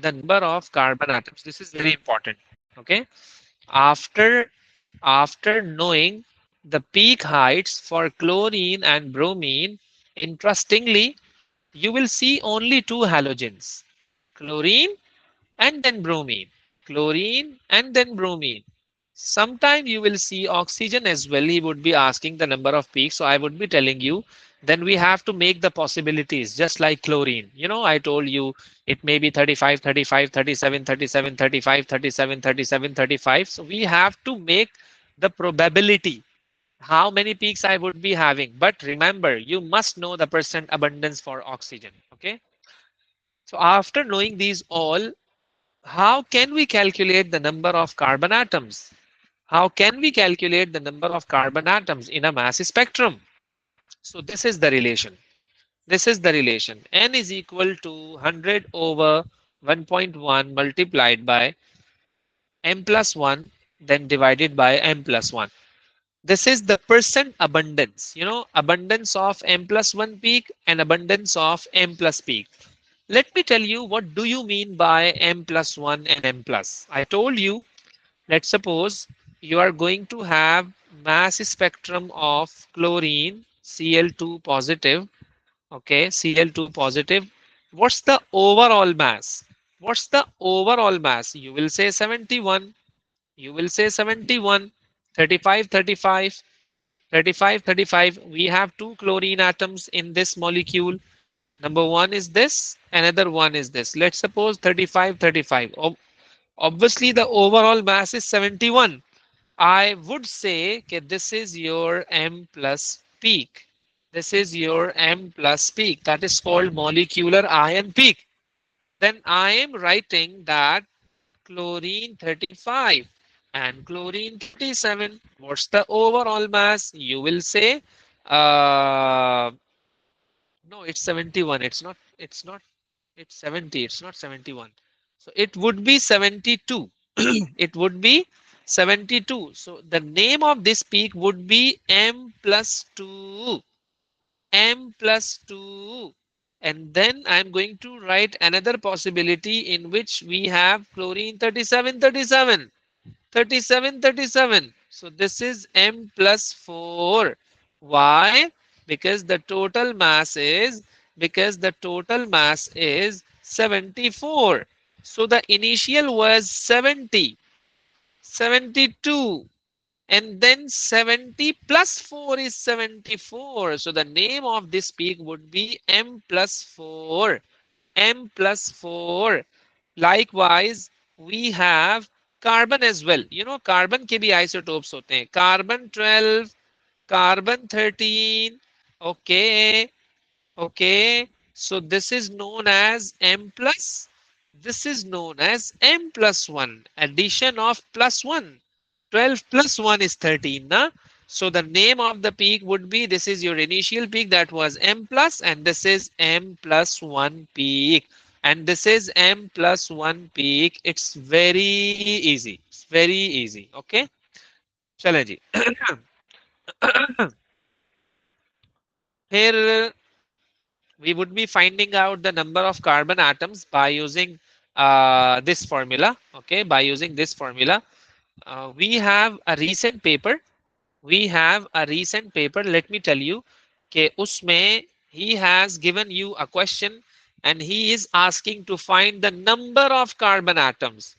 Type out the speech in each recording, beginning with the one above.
the number of carbon atoms. This is very important. Okay. After knowing the peak heights for chlorine and bromine, interestingly, you will see only two halogens, chlorine and then bromine, chlorine and then bromine. Sometime you will see oxygen as well. He would be asking the number of peaks. So I would be telling you, then we have to make the possibilities just like chlorine. You know, I told you it may be 35, 35, 37, 37, 35, 37, 37, 35. So we have to make the probability how many peaks I would be having. But remember, you must know the percent abundance for oxygen. Okay. So after knowing these all, how can we calculate the number of carbon atoms? How can we calculate the number of carbon atoms in a mass spectrum? So this is the relation. This is the relation. N is equal to 100 over 1.1 multiplied by m plus 1, then divided by m plus 1. This is the percent abundance, you know, abundance of m plus 1 peak and abundance of m plus peak. Let me tell you, what do you mean by m plus 1 and m plus? I told you, let's suppose you are going to have mass spectrum of chlorine Cl2 positive. Okay, Cl2 positive. What's the overall mass? What's the overall mass? You will say 71. You will say 71, 35, 35, 35, 35. We have two chlorine atoms in this molecule. Number one is this, another one is this. Let's suppose 35, 35. Obviously, the overall mass is 71. I would say that this is your M plus peak. This is your M plus peak. That is called molecular ion peak. Then I am writing that chlorine 35 and chlorine 37. What's the overall mass? You will say, uh, no, it's 71. It's 70. It's not 71. So it would be 72. It would be 72. So the name of this peak would be M plus 2. M plus 2. And then I'm going to write another possibility in which we have chlorine 37, 37. 37, 37. So this is M plus 4. Why? Because the total mass is, because the total mass is 74. So the initial was 70, 72, and then 70 plus 4 is 74. So the name of this peak would be M plus 4. M plus 4. Likewise, we have carbon as well. You know, carbon के भी isotopes होते हैं. Carbon 12, carbon 13. Okay, okay. So this is known as M plus. This is known as M plus 1. Addition of plus 1. 12 plus 1 is 13. Na? So the name of the peak would be, this is your initial peak, that was M plus, and this is M plus 1 peak. And this is M plus 1 peak. It's very easy. It's very easy. Okay. चलें जी. Here we would be finding out the number of carbon atoms by using this formula. Okay, by using this formula. We have a recent paper. We have a recent paper. Let me tell you, कि उसमें he has given you a question and he is asking to find the number of carbon atoms.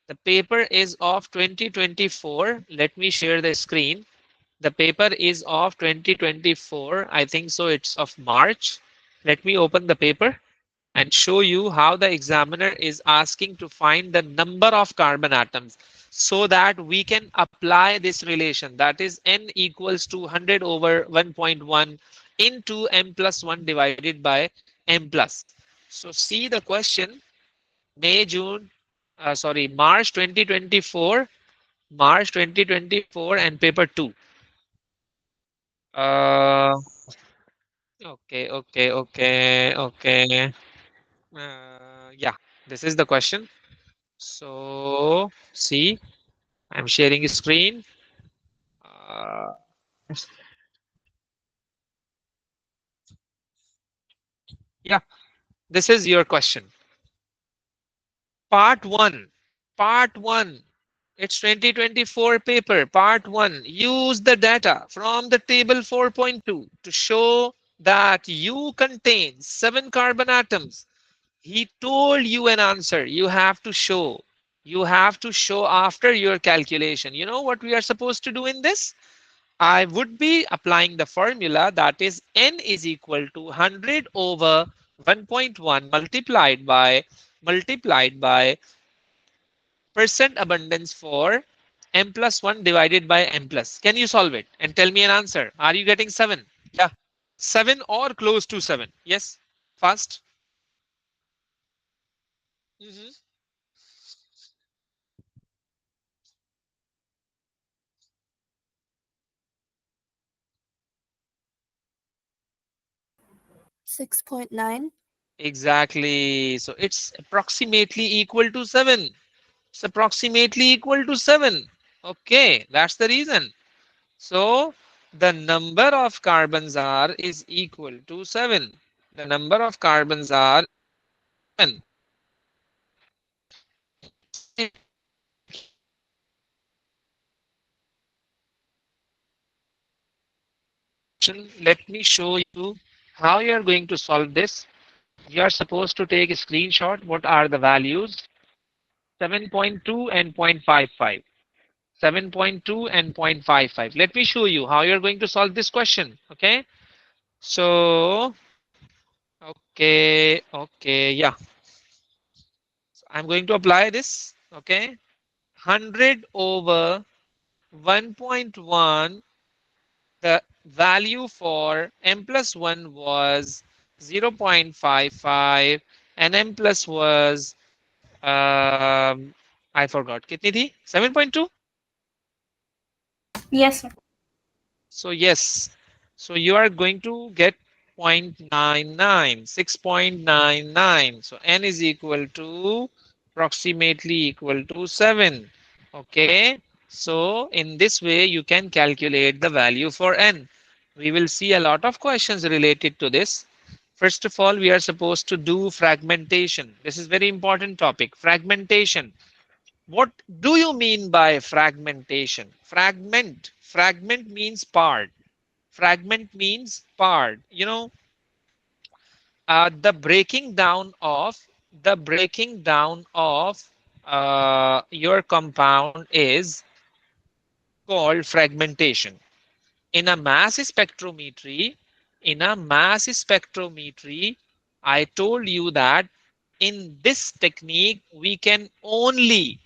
The paper is of 2024. Let me share the screen. The paper is of 2024. I think so. It's of March. Let me open the paper and show you how the examiner is asking to find the number of carbon atoms so that we can apply this relation, that is n equals to 100 over 1.1 into m plus 1 divided by m plus. So see the question, May, June, sorry, March 2024, March 2024 and paper 2. Uh, okay, okay, okay, okay. Yeah, this is the question. So see, I'm sharing a screen. Uh, yeah, this is your question. Part 1. Part 1. It's 2024 paper. Part 1. Use the data from the table 4.2 to show that U contains 7 carbon atoms. He told you an answer. You have to show. You have to show after your calculation. You know what we are supposed to do in this? I would be applying the formula, that is n is equal to 100 over 1.1 multiplied by percent abundance for m plus 1 divided by m plus. Can you solve it and tell me an answer? Are you getting 7? Yeah. 7 or close to 7. Yes. Fast. Mhm. 6.9. Exactly. So it's approximately equal to 7. It's approximately equal to 7. Okay, that's the reason. So the number of carbons are is equal to 7. The number of carbons are 7. Let me show you how you are going to solve this. You are supposed to take a screenshot. What are the values? 7.2 and 0.55. 7.2 and 0.55. Let me show you how you're going to solve this question. Okay. So, okay, yeah. So I'm going to apply this. Okay. 100 over 1.1. The value for m plus 1 was 0.55 and m plus was, I forgot. Kitni thi? 7.2? Yes, sir. So yes, so you are going to get 0.99, 6.99. So n is equal to approximately equal to 7. Okay, so in this way you can calculate the value for n. We will see a lot of questions related to this. First of all, we are supposed to do fragmentation. This is very important topic, fragmentation. What do you mean by fragmentation? Fragment means part. Fragment means part. The breaking down of your compound is called fragmentation. In a mass spectrometry, in a mass spectrometry, I told you that in this technique, we can only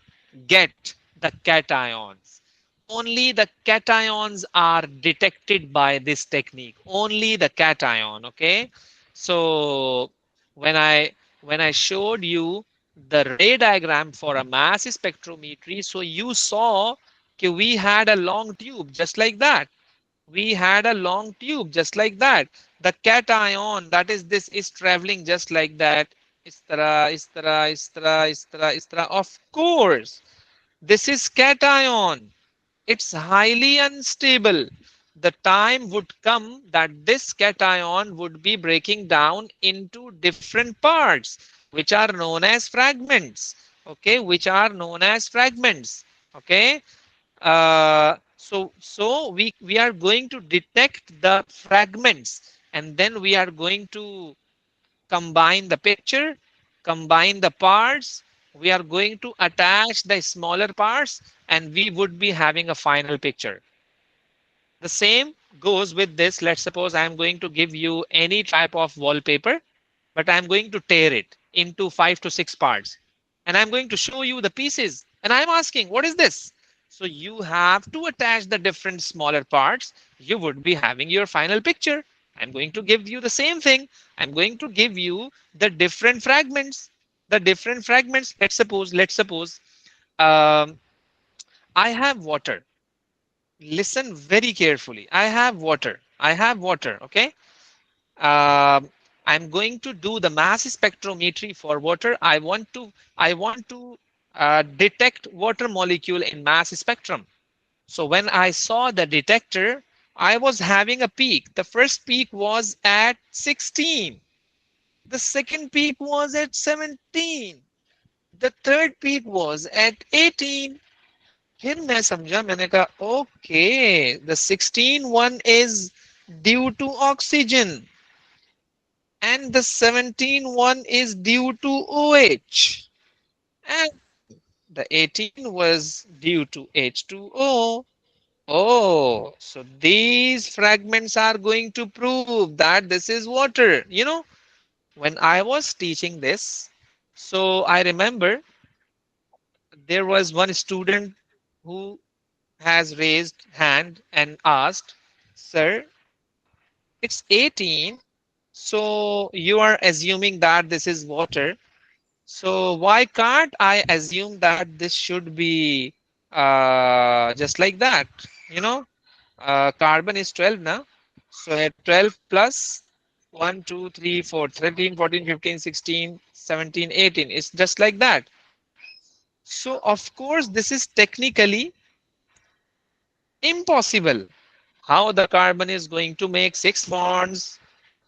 get the cations. Only the cations are detected by this technique. Only the cation. Okay. So when I when I showed you the ray diagram for a mass spectrometry, so you saw that we had a long tube just like that. We had a long tube just like that. The cation, that is this, is traveling just like that. Is of course, this is cation. It's highly unstable. The time would come that this cation would be breaking down into different parts, which are known as fragments. Okay, which are known as fragments. Okay, so we are going to detect the fragments, and then we are going to combine the picture, combine the parts. We are going to attach the smaller parts, and we would be having a final picture. The same goes with this. Let's suppose I am going to give you any type of wallpaper, but I'm going to tear it into 5 to 6 parts. And I'm going to show you the pieces. And I'm asking, what is this? So you have to attach the different smaller parts. You would be having your final picture. I'm going to give you the same thing. I'm going to give you the different fragments. The different fragments. Let's suppose um, I have water. Listen very carefully. I have water. I have water. Okay. um, I'm going to do the mass spectrometry for water. I want to detect water molecule in mass spectrum. So when I saw the detector, I was having a peak. The first peak was at 16. The second peak was at 17. The third peak was at 18. फिर मैं समझा मैंने कहा okay, the 16 one is due to oxygen and the 17 one is due to OH and the 18 was due to H2O. Oh, so these fragments are going to prove that this is water. When I was teaching this, so I remember there was one student who has raised hand and asked, "Sir, it's 18, so you are assuming that this is water. So why can't I assume that this should be just like that? You know, Carbon is 12 now. So at 12 plus 1, 2, 3, 4, 13, 14, 15, 16, 17, 18. It's just like that. So of course, this is technically impossible. How the carbon is going to make six bonds?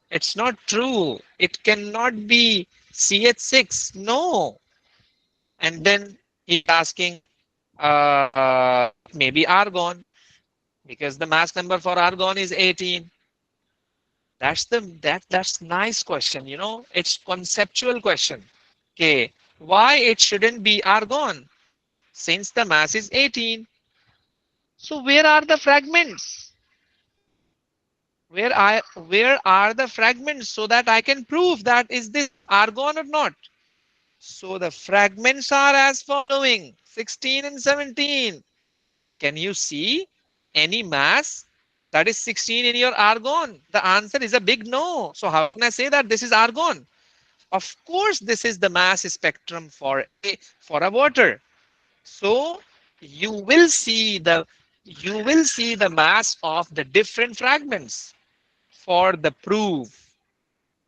It's not true. It cannot be CH6. No. And then he's asking, maybe argon, because the mass number for argon is 18. That's nice question. It's conceptual question. Okay, why it shouldn't be argon since the mass is 18? So where are the fragments? Where are the fragments so that I can prove that is this argon or not? So the fragments are as following: 16 and 17. Can you see any mass that is 16 in your argon? The answer is a big no. So how can I say that this is argon? Of course, this is the mass spectrum for a water. So you will see the mass of the different fragments for the proof.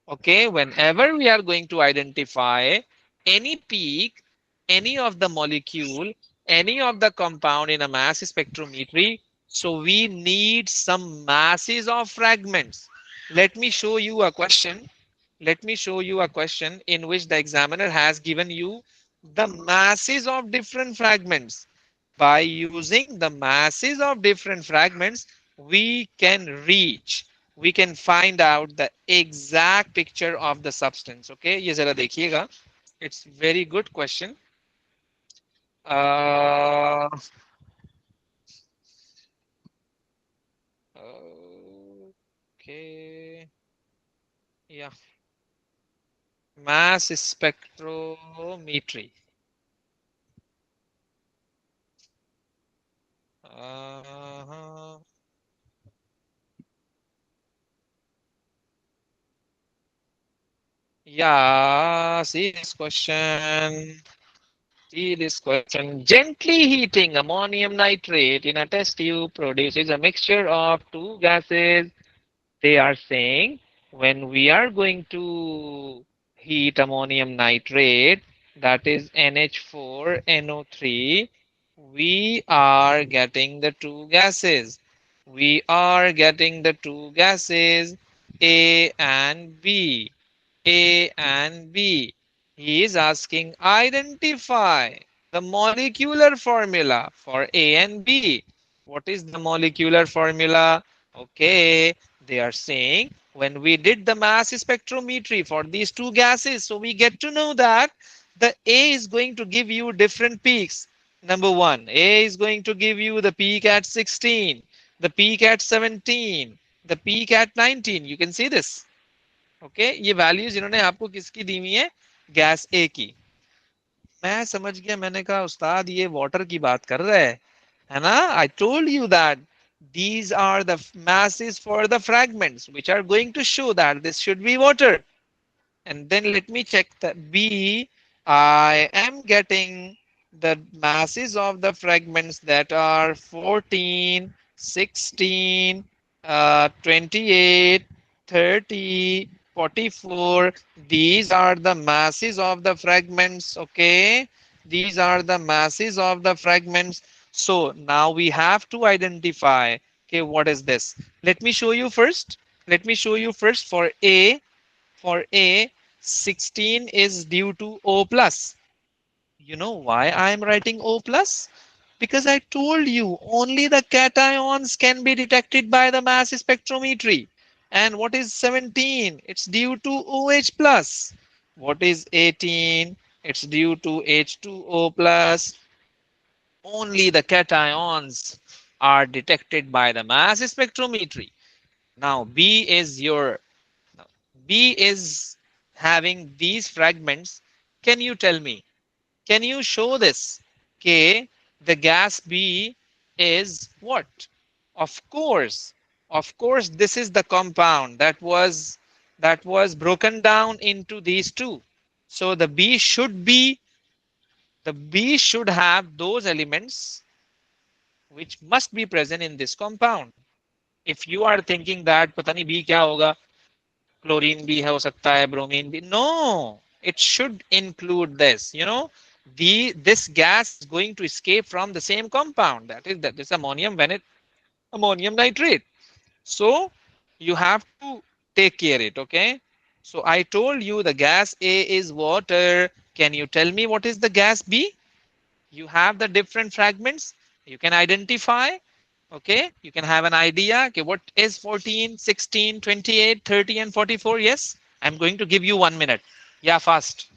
Okay, whenever we are going to identify any peak, any of the molecule, any of the compound in a mass spectrometry, so we need some masses of fragments. Let me show you a question. Let me show you a question in which the examiner has given you the masses of different fragments. By using the masses of different fragments, we can reach, we can find out the exact picture of the substance. Okay, ये जरा देखिएगा. It's very good question. Uh, okay, yeah, mass spectrometry. Uh, yeah, see this question. See this question. Gently heating ammonium nitrate in a test tube produces a mixture of two gases. They are saying when we are going to heat ammonium nitrate, that is NH4NO3, we are getting the two gases. We are getting the two gases A and B. A and B. He is asking identify the molecular formula for A and B. What is the molecular formula? Okay, they are saying when we did the mass spectrometry for these two gases, so we get to know that the A is going to give you different peaks. Number one, A is going to give you the peak at 16, the peak at 17, the peak at 19. You can see this. Okay, ये values इन्होंने आपको किसकी दी हुई है? Gas ए की. मैं समझ गया, मैंने कहा उस्ताद ये वाटर की बात कर रहा है ना? I told you that these are the masses for the fragments which are going to show that this should be water. And then let me check the B. I am getting the masses of the fragments that are 14, 16, 28, 30, 44. These are the masses of the fragments. Okay. These are the masses of the fragments. So now we have to identify, okay, what is this? Let me show you first. Let me show you first for A. For A, 16 is due to O plus. You know why I am writing O plus? Because I told you only the cations can be detected by the mass spectrometry. And what is 17? It's due to OH plus. What is 18? It's due to H2O plus. Only the cations are detected by the mass spectrometry. Now B is having these fragments. Can you tell me? Can you show this? K, the gas B is what? Of course, of course, this is the compound that was broken down into these two. So the B should have those elements which must be present in this compound. If you are thinking that पता नहीं B क्या होगा, chlorine भी हो सकता है, bromine भी, no, it should include this. This gas is going to escape from the same compound, that is this ammonium nitrate. So you have to take care it, okay? So I told you the gas A is water. Can you tell me what is the gas B? You have the different fragments. You can identify. Okay, you can have an idea. Okay, what is 14, 16, 28, 30, and 44? Yes, I'm going to give you 1 minute. Yeah, fast.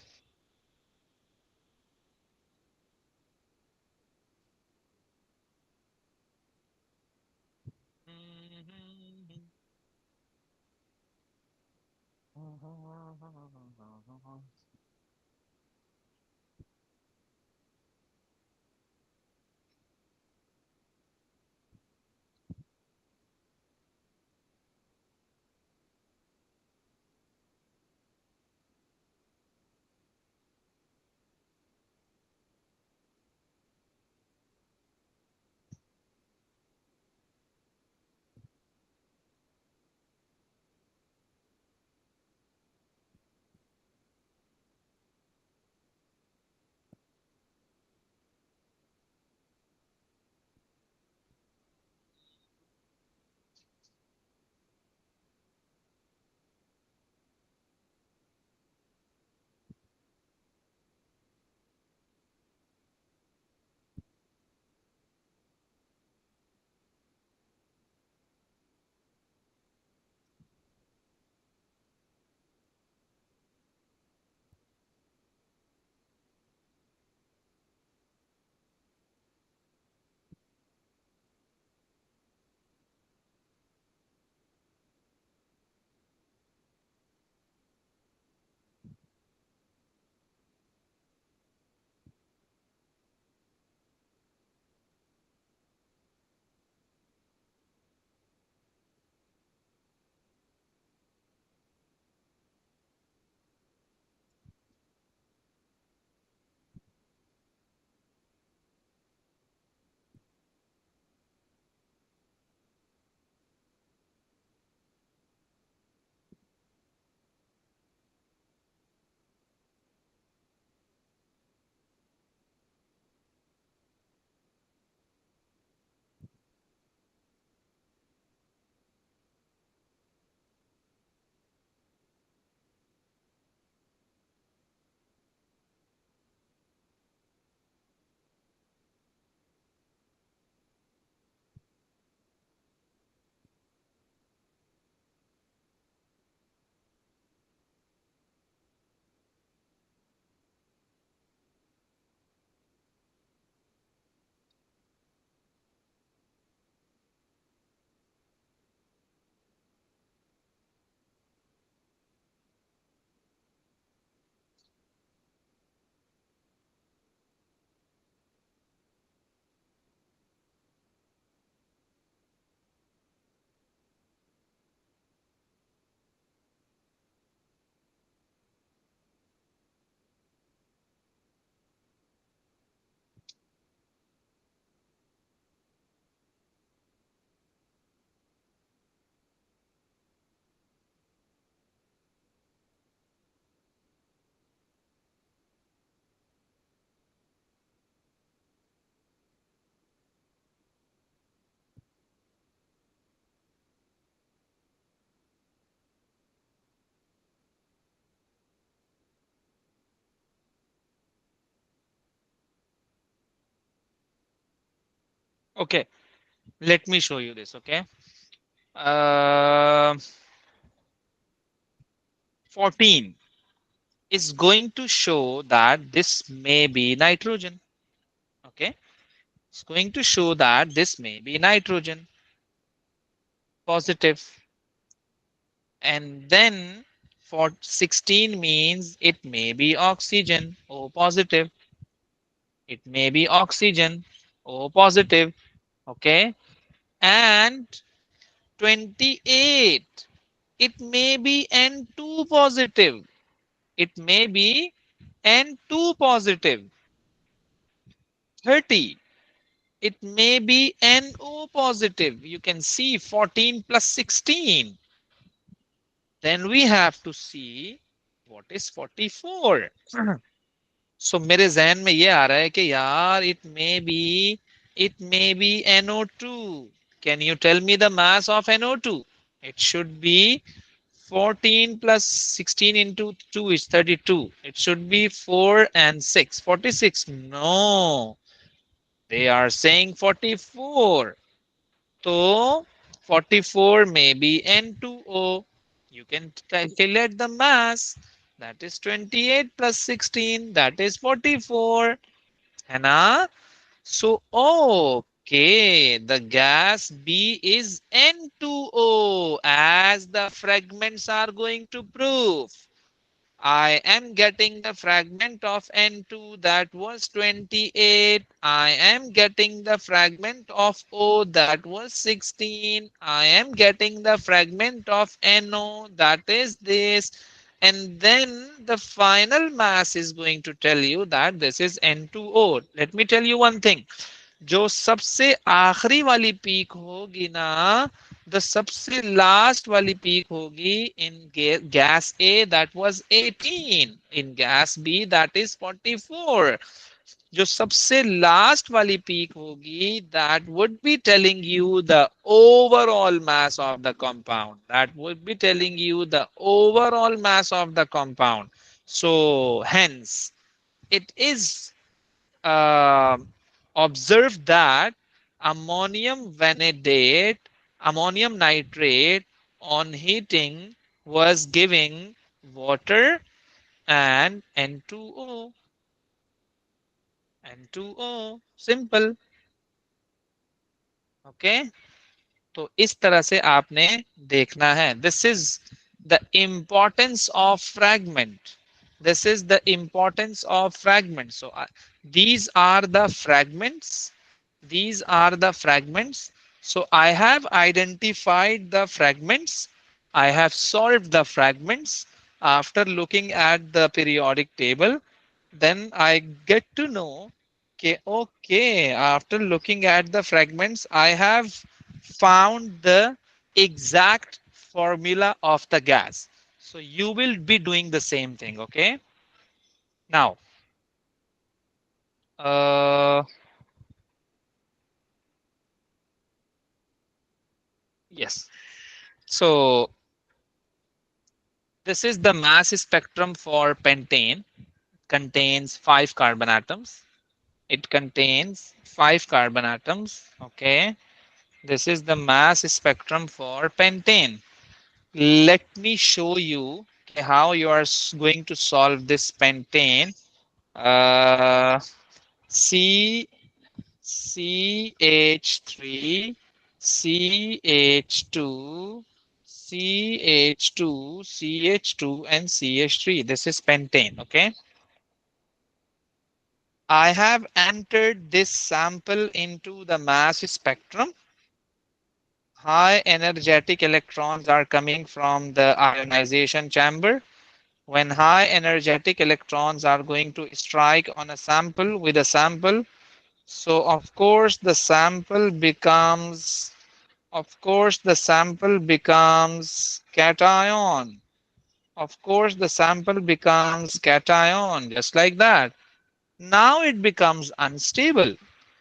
Okay, let me show you this. Okay, uh, 14 is going to show that this may be nitrogen. Okay, it's going to show that this may be nitrogen, positive. And then for 16 means it may be oxygen, O positive. It may be oxygen, O positive. Okay. And 28, it may be N2 positive. It may be N2 positive. 30, it may be NO positive. You can see 14 plus 16. Then we have to see what is 44. सो मेरे जहन में ये आ रहा है कि यार it may be NO2. Can you tell me the mass of NO2? It should be 14 plus 16 into 2 is 32. It should be 4 and 6. 46. No, they are saying 44. So 44 may be N2O. You can calculate the mass. That is 28 plus 16. That is 44. Hannah. So, okay, the gas B is N2O as the fragments are going to prove. I am getting the fragment of N2 that was 28. I am getting the fragment of O that was 16. I am getting the fragment of NO that is this. And then the final mass is going to tell you that this is N2O. Let me tell you one thing. जो सबसे आखिरी वाली peak होगी ना the सबसे last वाली peak होगी in gas A that was 18 in gas B that is 44 जो सबसे लास्ट वाली पीक होगी that would be telling you the overall mass of the compound that would be telling you the overall mass of the compound so hence it is uh, observed that ammonium vanadate, ammonium nitrate on heating was giving water and N2O. N2O. Simple. Okay. तो इस तरह से आपने देखना है this is the importance of fragment this is the importance of fragments so these are the fragments these are the fragments so I have identified the fragments I have solved the fragments after looking at the periodic table then I get to know okay, after looking at the fragments, I have found the exact formula of the gas. So you will be doing the same thing, okay? Now, uh, yes. So this is the mass spectrum for pentane. Contains 5 carbon atoms. It contains 5 carbon atoms, okay? This is the mass spectrum for pentane. Let me show you how you are going to solve this pentane. Uh, C CH3 CH2 CH2 CH2 and CH3. This is pentane. Okay. I have entered this sample into the mass spectrum. High energetic electrons are coming from the ionization chamber. When high energetic electrons are going to strike on a sample with a sample, so of course the sample becomes cation. Of course the sample becomes cation, just like that. Now it becomes unstable.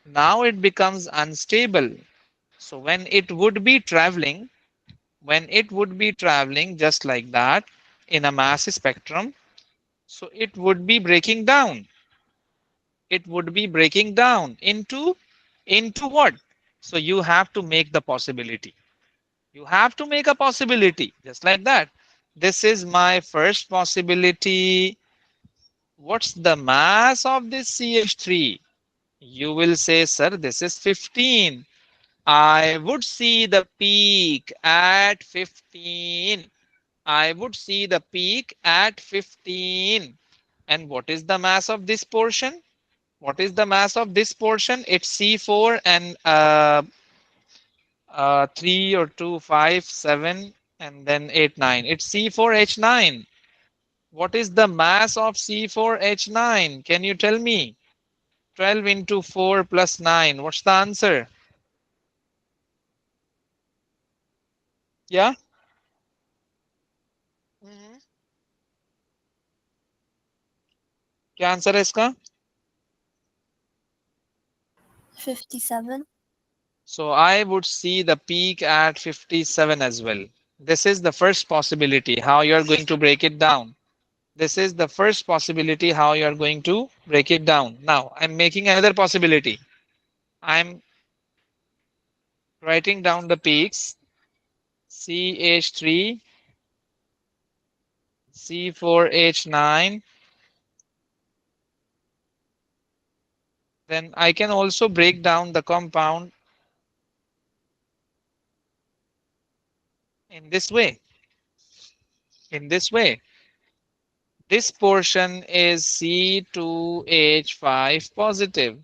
Now it becomes unstable. So when it would be traveling just like that in a mass spectrum, so it would be breaking down. It would be breaking down into what? So you have to make the possibility. You have to make a possibility just like that. This is my first possibility. What's the mass of this CH3? You will say, sir, this is 15. I would see the peak at 15. I would see the peak at 15. And what is the mass of this portion? What is the mass of this portion? It's C4 and 3 or 2, 5, 7, and then 8, 9. It's C4H9. What is the mass of C4H9? Can you tell me? 12 into 4 plus 9. What's the answer? Yeah? हम्म, क्या answer है इसका? 57. So I would see the peak at 57 as well. This is the first possibility how you are going to break it down. This is the first possibility how you are going to break it down. Now I'm making another possibility. I'm writing down the peaks CH3, C4H9. Then I can also break down the compound in this way. In this way. This portion is C2H5 positive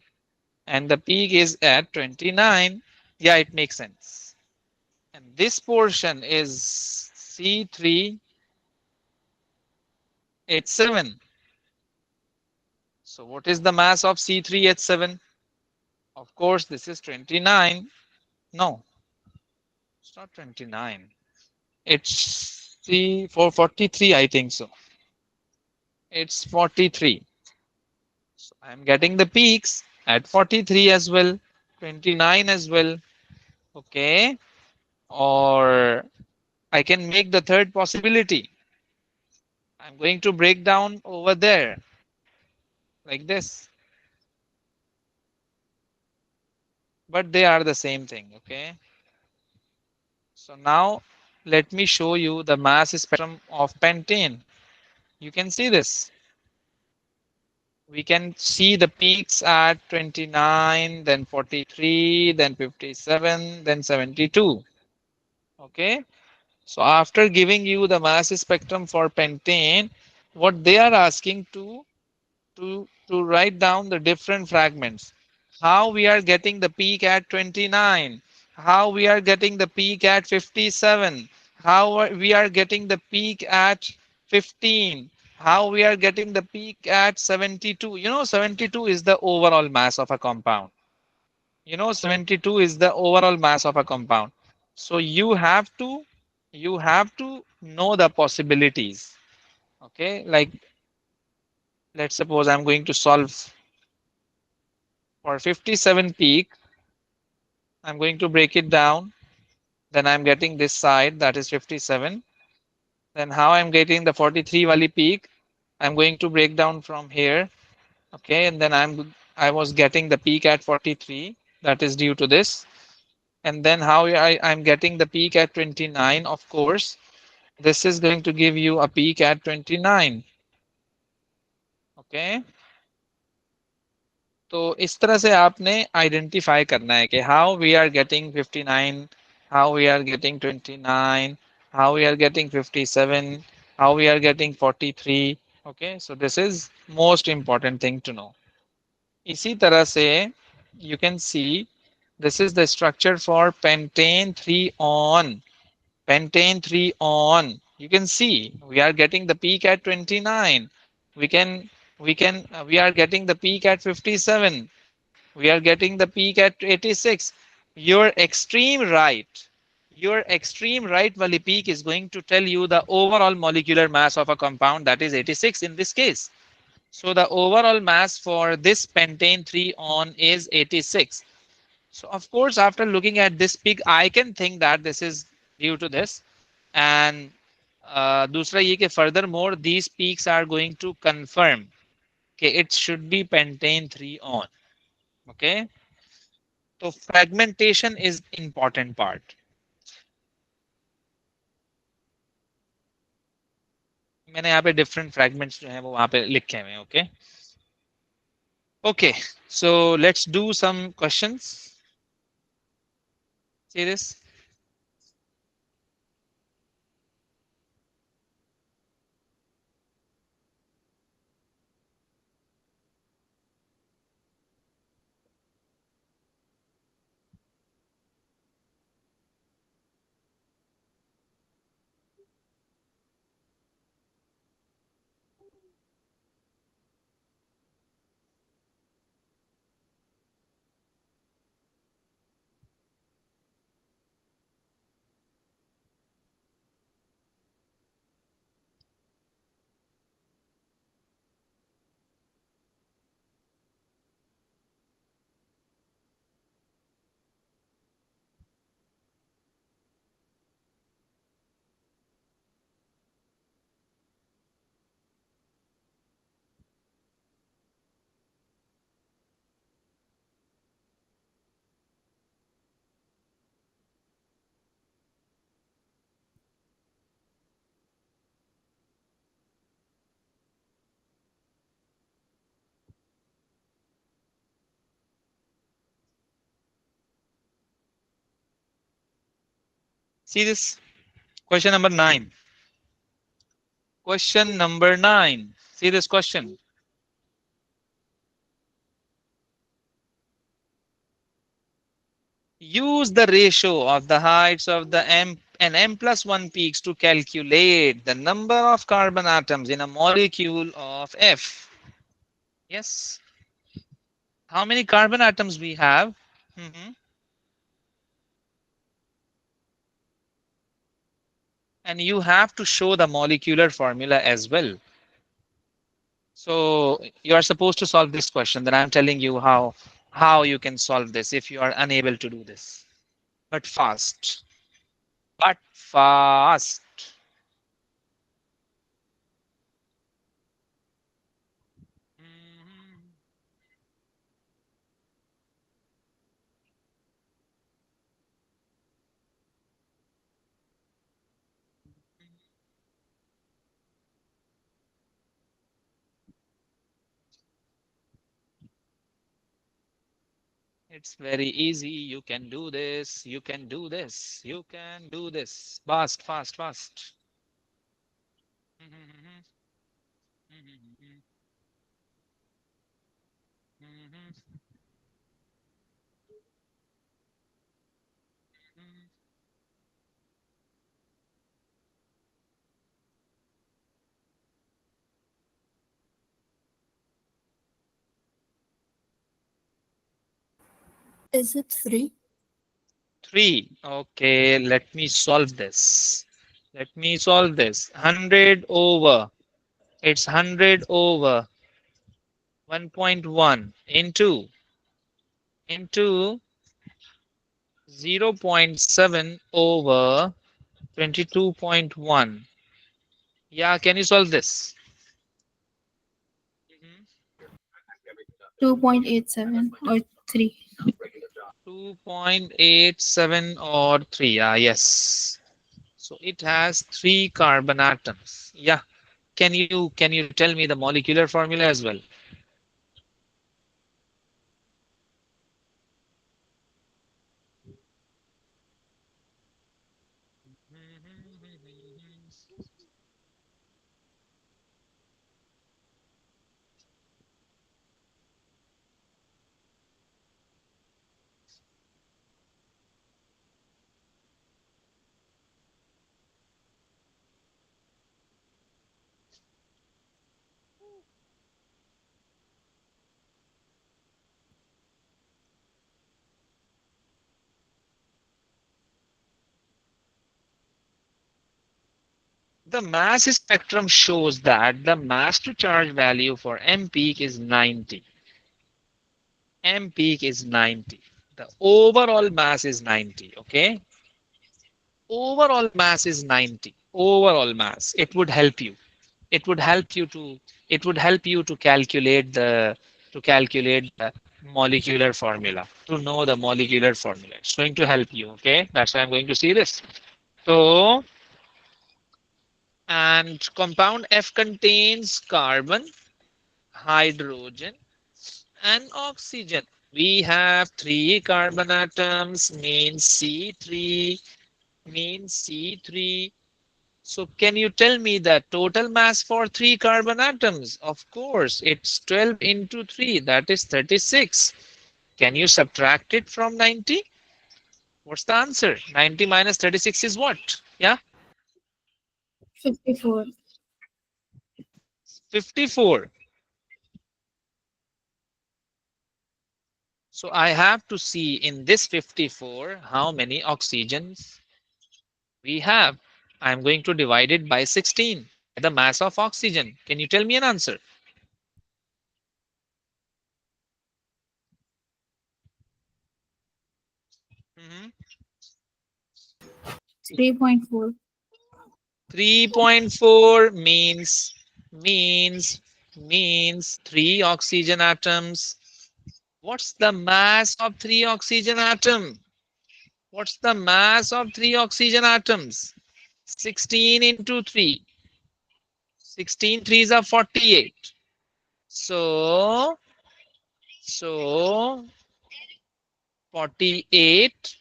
and the peak is at 29. Yeah, it makes sense. And this portion is C3H7. So what is the mass of C3H7? Of course, this is 29. No, it's not 29. It's C443, I think so. It's 43. So I'm getting the peaks at 43 as well, 29 as well. Okay. Or I can make the third possibility. I'm going to break down over there like this. But they are the same thing. Okay. So now let me show you the mass spectrum of pentane. You can see this. We can see the peaks at 29, then 43, then 57, then 72. Okay. So after giving you the mass spectrum for pentane, what they are asking to write down the different fragments. How we are getting the peak at 29, how we are getting the peak at 57, how we are getting the peak at 15, how we are getting the peak at 72. You know, 72 is the overall mass of a compound. You know, 72 is the overall mass of a compound. So you have to know the possibilities. Okay, like let's suppose I'm going to solve for 57 peak. I'm going to break it down. Then I'm getting this side, that is 57. Then how I'm getting the 43 wali peak, I'm going to break down from here. Okay, and then I was getting the peak at 43, that is due to this. And then how I'm getting the peak at 29, of course. This is going to give you a peak at 29. Okay. तो इस तरह से आपने identify करना है कि how we are getting 59, how we are getting 29, how we are getting 57, how we are getting 43. Okay, so this is most important thing to know. इसी तरह से you can see this is the structure for pentane 3 on. Pentane 3 on. You can see we are getting the peak at 29. We are getting the peak at 57. We are getting the peak at 86. Your extreme right, your extreme right wali peak is going to tell you the overall molecular mass of a compound, that is 86 in this case. So the overall mass for this pentane 3 on is 86. So of course, after looking at this peak, I can think that this is due to this. And दूसरा ये कि furthermore, these peaks are going to confirm okay, it should be pentane 3 on. Okay. तो fragmentation is important part. मैंने यहाँ पे different fragments जो हैं वो वहाँ पे लिखे हुए हैं. Okay. Okay. So let's do some questions. See this. See this. Question number 9. Question number 9. See this question. Use the ratio of the heights of the m and m plus 1 peaks to calculate the number of carbon atoms in a molecule of F. Yes. How many carbon atoms we have? Mhm. And you have to show the molecular formula as well. So you are supposed to solve this question. Then I'm telling you how you can solve this if you are unable to do this. But fast. But fast. Mhm. It's very easy. You can do this. You can do this. You can do this. Fast, fast, fast. Mhm, mhm, mhm, mhm, mhm. Is it 3? 3. Okay, let me solve this. Let me solve this. 100 over. It's 100 over 1.1 into 0.7 over 22.1. Yeah, can you solve this? Mhm. 2.87 or 3. 2.87 or 3. Ah, yes. So it has 3 carbon atoms. Yeah. Can you tell me the molecular formula as well? The mass spectrum shows that the mass to charge value for M peak is 90. M peak is 90. The overall mass is 90. Okay. Overall mass is 90. Overall mass. It would help you. It would help you to. It would help you to calculate the. To calculate the molecular formula, to know the molecular formula. It's going to help you, okay? That's why I'm going to see this. So, and compound F contains carbon, hydrogen, and oxygen. We have three carbon atoms, means C3, means C3. So can you tell me the total mass for three carbon atoms? Of course, it's 12 into 3, that is 36. Can you subtract it from 90? What's the answer? 90 minus 36 is what? Yeah, 54. 54. So I have to see in this 54 how many oxygens we have. I'm going to divide it by 16, the mass of oxygen. Can you tell me an answer? Mhm. 3.4. 3.4 means three oxygen atoms. What's the mass of three oxygen atom? What's the mass of three oxygen atoms? 16 into 3. 16 threes are 48. So, so 48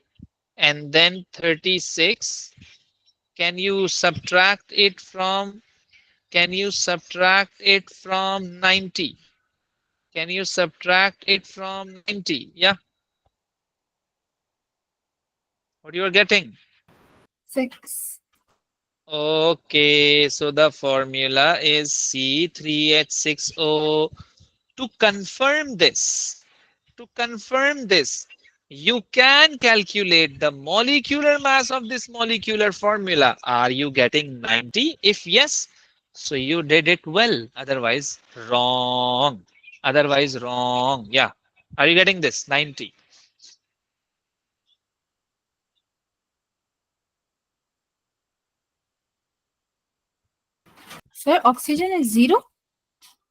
and then 36. Can you subtract it from Can you subtract it from 90? Can you subtract it from 90? Yeah, what you are getting? 6. Okay, so the formula is C3H6O. To confirm this, to confirm this, you can calculate the molecular mass of this molecular formula. Are you getting 90? If yes, so you did it well. Otherwise, wrong. Otherwise, wrong. Yeah. Are you getting this? 90. Sir, oxygen is 0?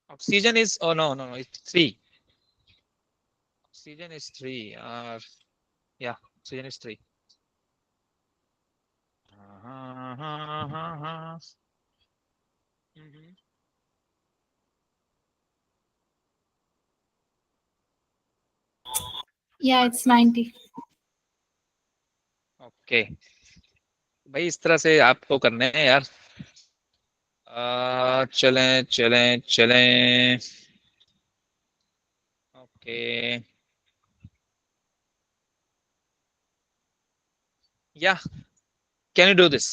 Oxygen is, oh no, no, no, it's 3. Oxygen is 3. Yeah, oxygen is 3. Mhm. Yeah, it's 90. Okay भाई इस तरह से आपको करने हैं यार चलें चलें चलें ओके या can you do this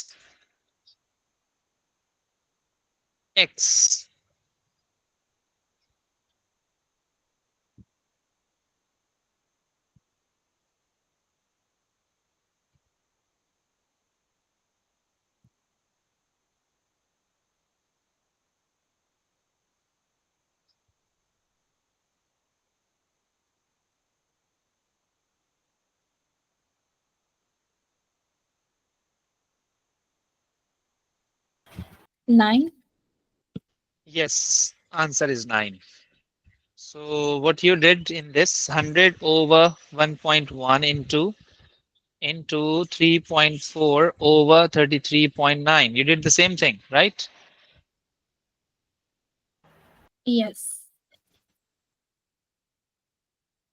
x 9. yes answer is 9 so what you did in this 100 over 1.1 into 3.4 over 33.9 you did the same thing right Yes.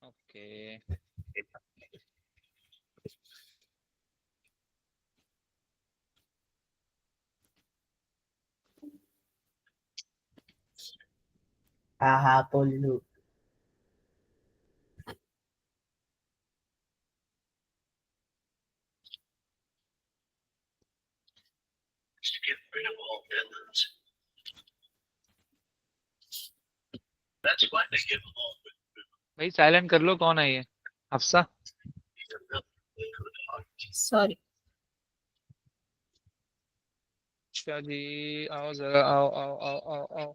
okay Kahapon, Luke. भाई साइलेंट कर लो कौन है ये हफ्सा Sorry. अच्छा जी आओ जरा आओ आओ आओ आओ आओ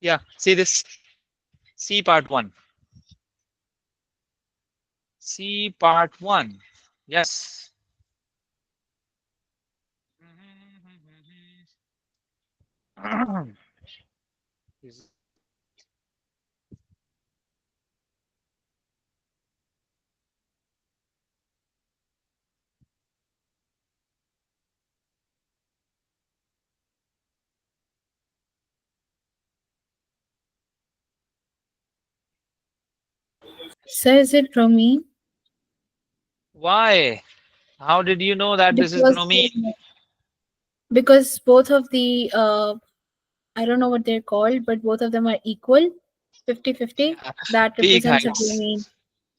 Yeah, see this. C part 1. C part 1. Yes. So is it bromine? Why? How did you know that this is Because bromine? because both of the I don't know what they're called, but both of them are equal, 50-50. Yeah. That Peak represents a heights. bromine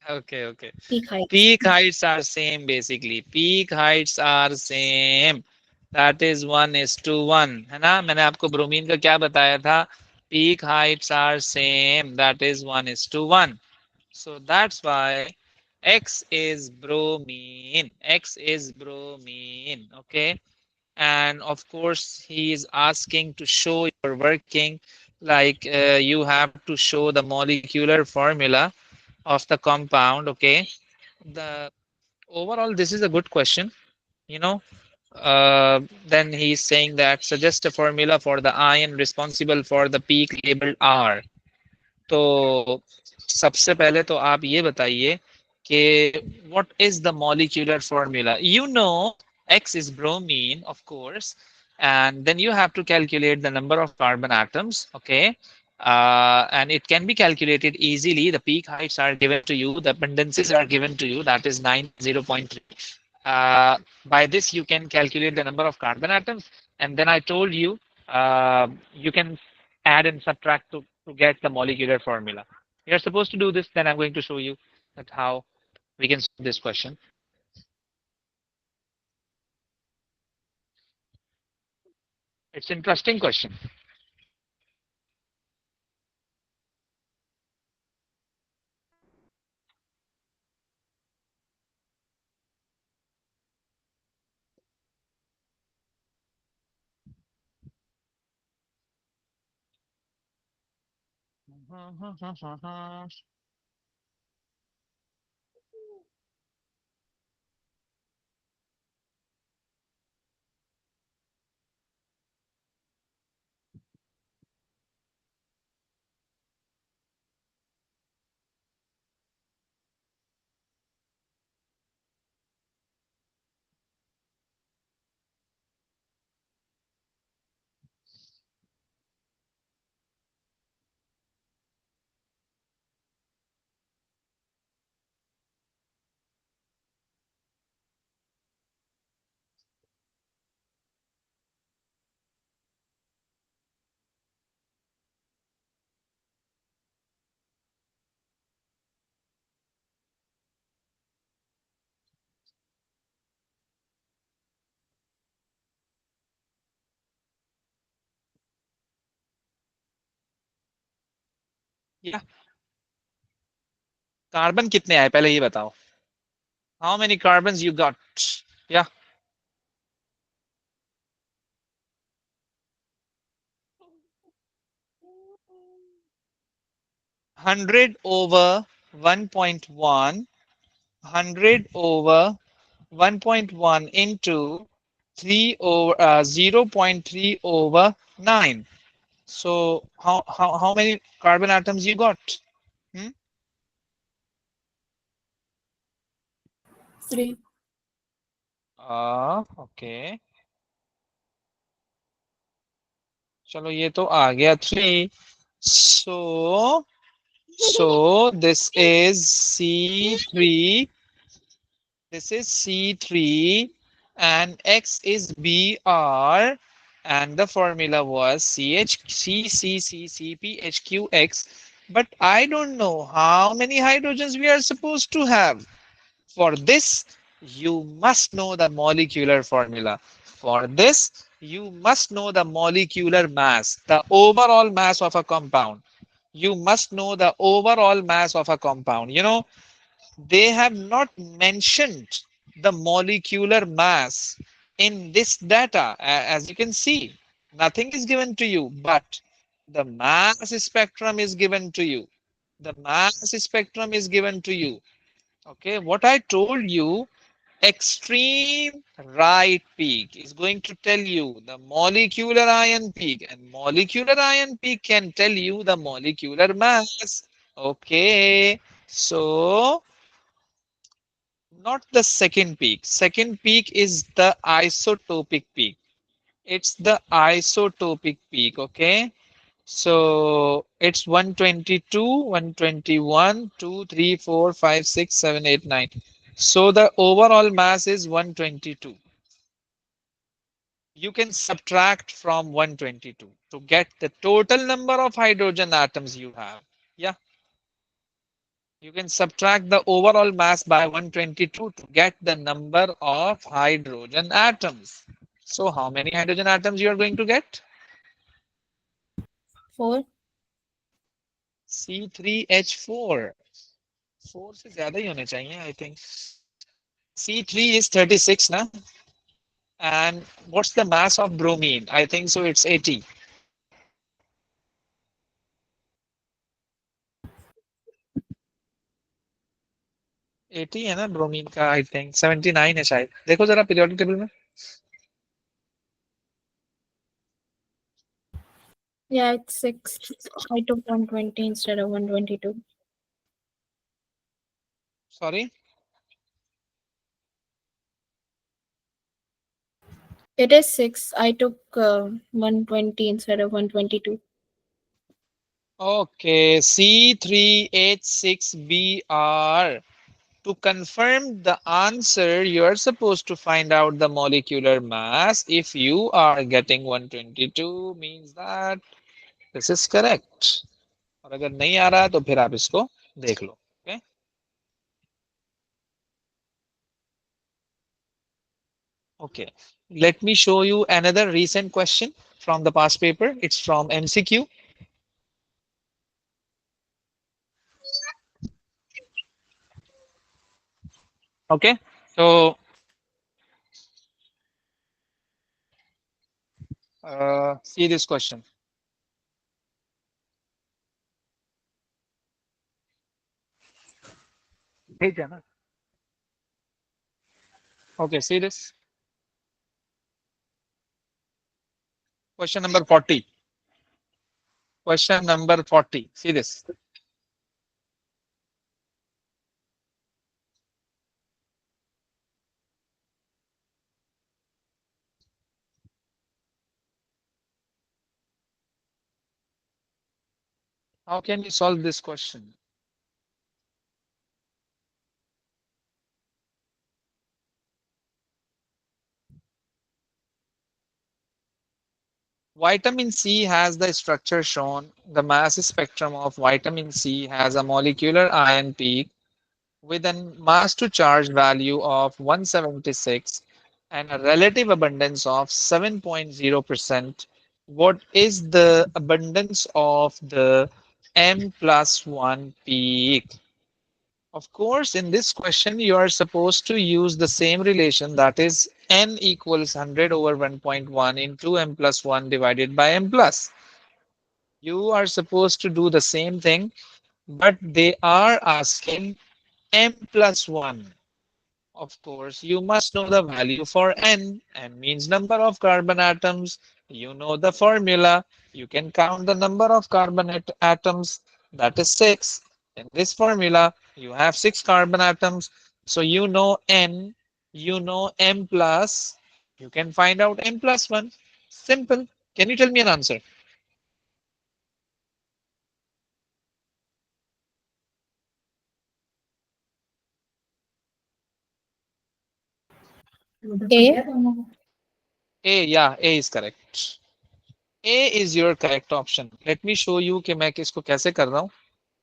Okay, okay. peak heights. Peak heights are same basically. Peak heights are same. That is 1:1 है ना? मैंने आपको bromine का क्या बताया था? Peak heights are same. That is 1:1. So that's why X is bromine. X is bromine. Okay. And of course, he is asking to show your working, like you have to show the molecular formula of the compound. Okay. The overall, this is a good question. You know, then he's saying that suggest a formula for the ion responsible for the peak labeled R. तो सबसे पहले तो आप ये बताइए कि what is the molecular formula? You know, X is bromine, of course, and then you have to calculate the number of carbon atoms, okay? And it can be calculated easily. The peak heights are given to you, the abundances are given to you, that is 90.3. Uh, by this, you can calculate the number of carbon atoms, and then I told you you can add and subtract to get the molecular formula. You're supposed to do this, then I'm going to show you that how we can solve this question. It's an interesting question. Yeah. Carbon कितने आए पहले ये बताओ. How many carbons you got? Yeah. 100 over 1.1, 100 over 1.1 into 3 over 0.3 over 9. So how many carbon atoms you got? Hmm? 3. Okay. चलो ये तो आ गया 3. So this is C3. This is C3 and X is Br and the formula was CHCCCCPHQX. But I don't know how many hydrogens we are supposed to have. For this, you must know the molecular formula. For this, you must know the molecular mass, the overall mass of a compound. You must know the overall mass of a compound. You know, they have not mentioned the molecular mass in this data. As you can see, nothing is given to you, but The mass spectrum is given to you. The mass spectrum is given to you. Okay, what I told you, extreme right peak is going to tell you the molecular ion peak, and molecular ion peak can tell you the molecular mass. Okay, so not the second peak. Second peak is the isotopic peak. It's the isotopic peak. Okay, so it's 122, 121, 2, 3, 4, 5, 6, 7, 8, 9. So the overall mass is 122. You can subtract from 122 to get the total number of hydrogen atoms you have. Yeah, you can subtract the overall mass by 122 to get the number of hydrogen atoms. So how many hydrogen atoms you are going to get? 4. C3H4. 4 से ज्यादा ही होने चाहिए, I think. C3 is 36 na? And what's the mass of bromine? I think so it's 80. 80 है ना bromine का, I think 79 है शायद, देखो जरा पीरियोडिक टेबल में. Yeah, it's 6. I took 120 instead of 122. Sorry. It is 6. I took 120 instead of 122. Okay, C3H6Br. To confirm the answer, you are supposed to find out the molecular mass. If you are getting 122, means that this is correct. और अगर नहीं आ रहा तो फिर आप इसको देख लो. Okay. Okay. Let me show you another recent question from the past paper. It's from MCQ. Okay. So see this question. भेजा ना? Okay, see this. Question number 40. Question number 40. See this. How can you solve this question? Vitamin C has the structure shown. The mass spectrum of vitamin C has a molecular ion peak with a mass to charge value of 176 and a relative abundance of 7.0%. What is the abundance of the M plus 1 peak? Of course, in this question, you are supposed to use the same relation, that is n equals 100 over 1.1 into m plus 1 divided by m plus. You are supposed to do the same thing, but they are asking m plus 1. Of course, you must know the value for n. N means number of carbon atoms. You know the formula. You can count the number of carbon atoms. That is 6. In this formula, you have 6 carbon atoms. So you know n. You know m plus. You can find out m plus 1. Simple. Can you tell me an answer? A. A, yeah, A is correct. A is your correct option. Let me show you कि मैं किसको कैसे कर रहा हूँ.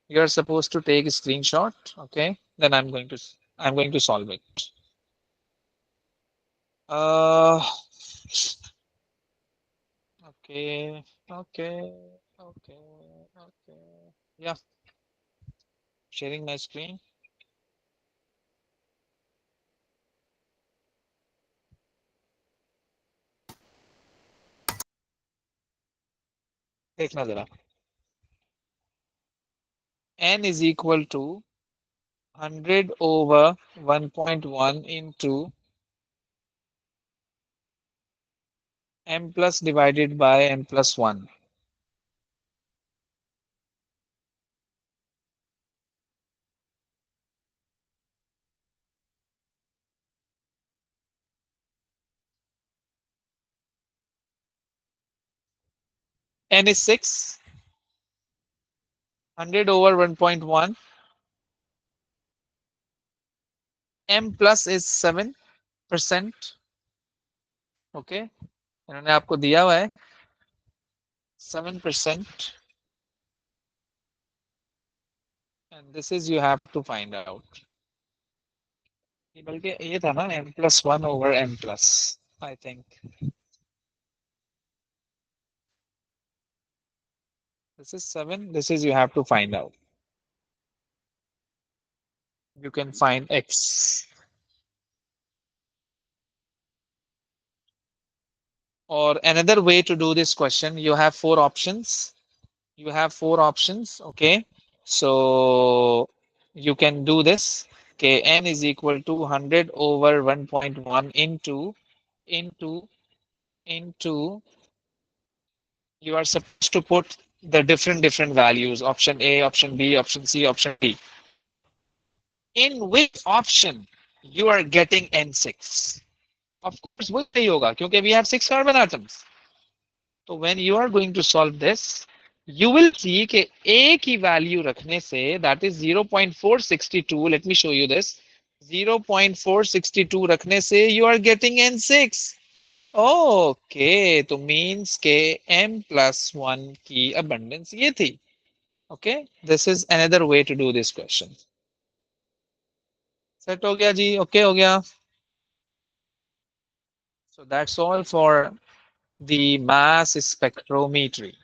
You're supposed to take a screenshot. Okay, then I'm going to solve it. uh okay, okay, okay, okay, yeah, sharing my screen. देखना जरा, n is equal to 100 over 1.1 into m plus divided by m plus 1. N is 6, 100 over 1.1, m plus is 7%. Okay, इन्होंने आपको दिया हुआ है 7%, and this is you have to find out. बल्कि ये था ना m plus 1 over m plus, I think this is 7, this is you have to find out. You can find x. Or another way to do this question, you have four options. You have four options, okay? So you can do this. Okay, n is equal to 100 over 1.1 into into you are supposed to put the different values, option A, option B, option C, option D. In which option you are getting n6? Of course, वो सही होगा क्योंकि we have 6 carbon atoms. So when you are going to solve this, you will see कि A की value रखने से, that is 0.462, let me show you this, 0.462 रखने से you are getting n6. Okay, तो means के m plus 1 की abundance ये थी. Okay, this is another way to do this question. Set हो गया जी, okay हो गया. So that's all for the mass spectrometry.